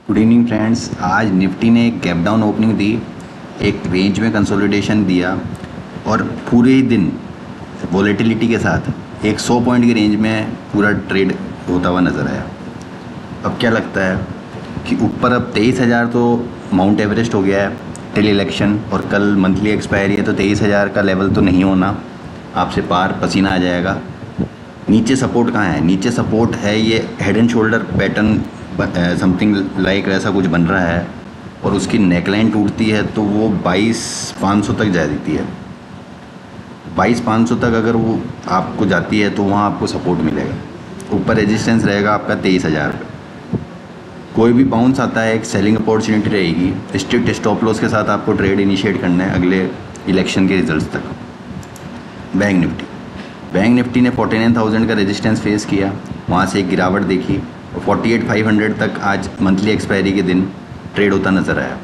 Good evening friends. आज Nifty ने एक गैप डाउन ओपनिंग दी, एक रेंज में कंसोलिडेशन दिया और पूरे ही दिन वॉलेटिलिटी के साथ एक 100 पॉइंट की रेंज में पूरा ट्रेड होता हुआ नज़र आया। अब क्या लगता है कि ऊपर अब 23,000 तो माउंट एवरेस्ट हो गया है टिल इलेक्शन, और कल मंथली एक्सपायरी है, तो 23,000 का लेवल तो नहीं होना, आपसे पार पसीना आ जाएगा। नीचे सपोर्ट कहाँ है? नीचे सपोर्ट है ये head and shoulder pattern, something like ऐसा कुछ बन रहा है, और उसकी नेकलाइन टूटती है तो वो 22,500 तक जा देती है। 22,500 तक अगर वो आपको जाती है तो वहाँ आपको सपोर्ट मिलेगा। ऊपर रेजिस्टेंस रहेगा आपका 23,000 पे। कोई भी बाउंस आता है एक सेलिंग अपॉर्चुनिटी रहेगी। स्ट्रिक्ट स्टॉप लॉस के साथ आपको ट्रेड इनिशिएट करना है अगले इलेक्शन के रिजल्ट्स तक। बैंक निफ्टी ने 49,000 का रेजिस्टेंस फेस किया, वहाँ से एक गिरावट देखी और 48,500 तक आज मंथली एक्सपायरी के दिन ट्रेड होता नज़र आया।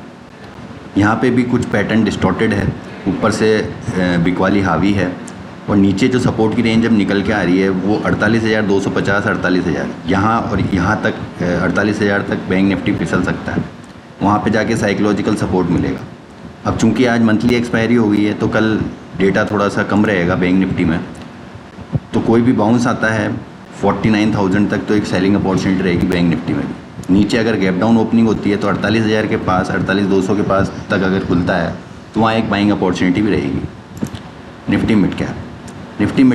यहाँ पे भी कुछ पैटर्न डिस्टॉर्टेड है, ऊपर से बिकवाली हावी है, और नीचे जो सपोर्ट की रेंज अब निकल के आ रही है वो 48,250 48,000 यहाँ, और यहाँ तक 48,000 तक बैंक निफ्टी फिसल सकता है। वहाँ पे जाके साइकोलॉजिकल सपोर्ट मिलेगा। अब चूंकि आज मंथली एक्सपायरी हो गई है तो कल डेटा थोड़ा सा कम रहेगा बैंक निफ्टी में, तो कोई भी बाउंस आता है 49,000 तक तो एक सेलिंग अपॉर्चुनिटी रहेगी बैंक निफ्टी में भी। नीचे अगर गैप डाउन ओपनिंग होती है तो 48,000 के पास, 48,200 के पास तक अगर खुलता है तो वहाँ एक बाइंग अपॉर्चुनिटी भी रहेगी। निफ्टी मिड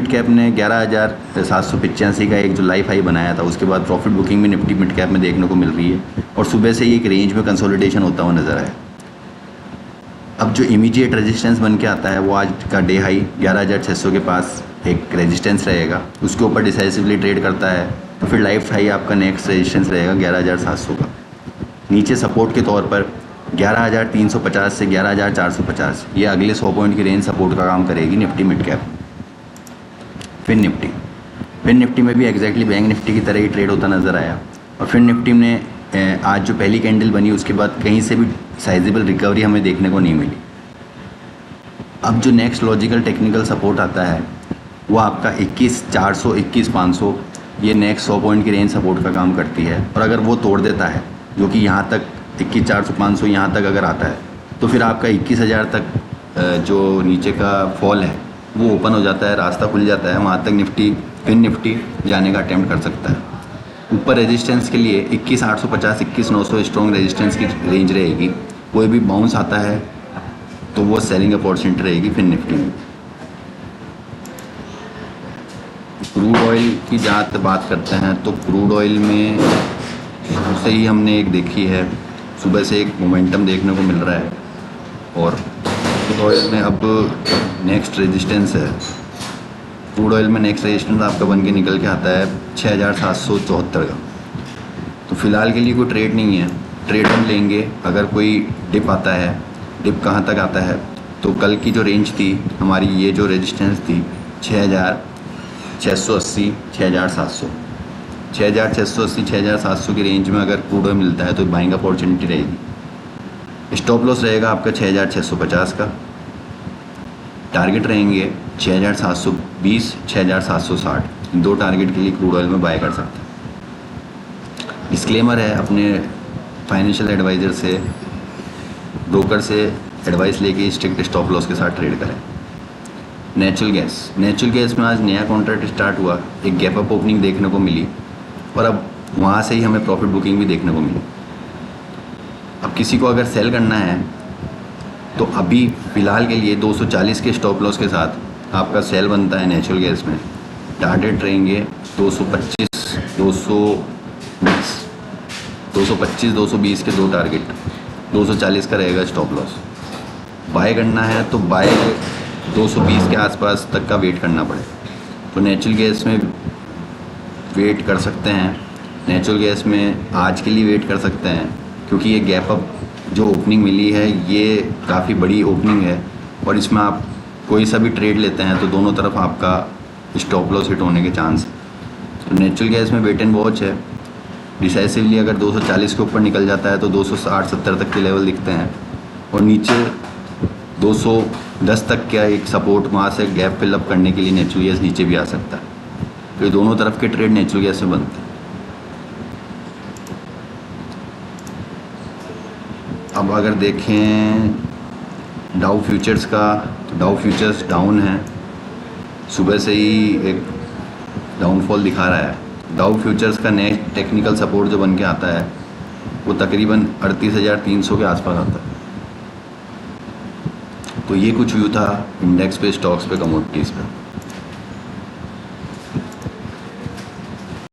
कैप ने 11,785 का एक जो लाइफ हाई बनाया था, उसके बाद प्रॉफिट बुकिंग भी निफ्टी मिड कैप में देखने को मिल रही है, और सुबह से ही एक रेंज में कंसोलिडेशन होता हुआ नज़र आया। अब जो इमीडिएट रेजिस्टेंस बन के आता है वो आज का डे हाई 11,600 के पास एक रेजिस्टेंस रहेगा, उसके ऊपर डिसाइसिवली ट्रेड करता है तो फिर लाइफ हाई आपका नेक्स्ट रेजिस्टेंस रहेगा 11,700 का। नीचे सपोर्ट के तौर पर 11,350 से 11,450, ये अगले 100 पॉइंट की रेंज सपोर्ट का काम करेगी निफ्टी मिड कैप। फिर निफ्टी में भी एग्जैक्टली बैंक निफ्टी की तरह ही ट्रेड होता नज़र आया, और फिर निफ्टी में आज जो पहली कैंडल बनी उसके बाद कहीं से भी साइजेबल रिकवरी हमें देखने को नहीं मिली। अब जो नेक्स्ट लॉजिकल टेक्निकल सपोर्ट आता है वो आपका 21,400 21,500, ये नेक्स्ट 100 पॉइंट की रेंज सपोर्ट का काम करती है, और अगर वो तोड़ देता है जो कि यहाँ तक 21,400 यहाँ तक अगर आता है तो फिर आपका 21,000 तक जो नीचे का फॉल है वो ओपन हो जाता है, रास्ता खुल जाता है, वहाँ तक फिर निफ्टी जाने का अटैम्प्ट कर सकता है। ऊपर रेजिस्टेंस के लिए 21,850 21,900 स्ट्रॉन्ग रेजिस्टेंस की रेंज रहेगी। कोई भी बाउंस आता है तो वो सेलिंग अपॉर्चुनिटी रहेगी फिर निफ्टी में। क्रूड ऑयल की जहाँ तक बात करते हैं तो क्रूड ऑयल में से ही हमने एक देखी है, सुबह से एक मोमेंटम देखने को मिल रहा है, और क्रूड ऑयल में अब नेक्स्ट रेजिस्टेंस है। क्रूड ऑयल में नेक्स्ट रेजिस्टेंस आपका बन के निकल के आता है 6,774 का। तो फ़िलहाल के लिए कोई ट्रेड नहीं है, ट्रेड हम लेंगे अगर कोई डिप आता है। डिप कहाँ तक आता है तो कल की जो रेंज थी हमारी, ये जो रेजिस्टेंस थी 6,680 6,700 6,680 6,700 की रेंज में अगर क्रूड ऑयल मिलता है तो बाइंग अपॉर्चुनिटी रहेगी। स्टॉप लॉस रहेगा आपका 6,650 का। टारगेट रहेंगे 6,720 6,760, दो टारगेट के लिए क्रूड ऑयल में बाय कर सकते हैं। डिस्क्लेमर है, अपने फाइनेंशियल एडवाइज़र से, ब्रोकर से एडवाइस लेके स्ट्रिक्ट स्टॉप लॉस के साथ ट्रेड करें। नेचुरल गैस में आज नया कॉन्ट्रैक्ट स्टार्ट हुआ, एक गैप अप ओपनिंग देखने को मिली, और अब वहाँ से ही हमें प्रॉफिट बुकिंग भी देखने को मिली। अब किसी को अगर सेल करना है तो अभी फ़िलहाल के लिए 240 के स्टॉप लॉस के साथ आपका सेल बनता है नेचुरल गैस में। टारगेट रहेंगे 225 220 के दो टारगेट, 240 का रहेगा स्टॉप लॉस। बाय करना है तो बाय 220 के आसपास तक का वेट करना पड़े, तो नेचुरल गैस में वेट कर सकते हैं। नेचुरल गैस में आज के लिए वेट कर सकते हैं, क्योंकि ये गैप अप जो ओपनिंग मिली है ये काफ़ी बड़ी ओपनिंग है, और इसमें आप कोई सा भी ट्रेड लेते हैं तो दोनों तरफ आपका स्टॉप लॉस हिट होने के चांस है। तो नेचुरल गैस में वेट एंड वॉच है। डिसाइसिवली अगर 240 के ऊपर निकल जाता है तो 260-70 तक के लेवल दिखते हैं, और नीचे 210 तक का एक सपोर्ट, वहाँ से गैप फिलअप करने के लिए नेचुरल गैस नीचे भी आ सकता है। तो ये दोनों तरफ के ट्रेड नेचुरल गैस में बनते हैं। अब अगर देखें डाउ फ्यूचर्स का, तो डाउ फ्यूचर्स डाउन है, सुबह से ही एक डाउनफॉल दिखा रहा है। डाउ फ्यूचर्स का नेक्स्ट टेक्निकल सपोर्ट जो बन के आता है वो तकरीबन 38,300 के आसपास आता है। तो ये कुछ व्यू था इंडेक्स पे, स्टॉक्स पे, कमोडिटीज़ पे।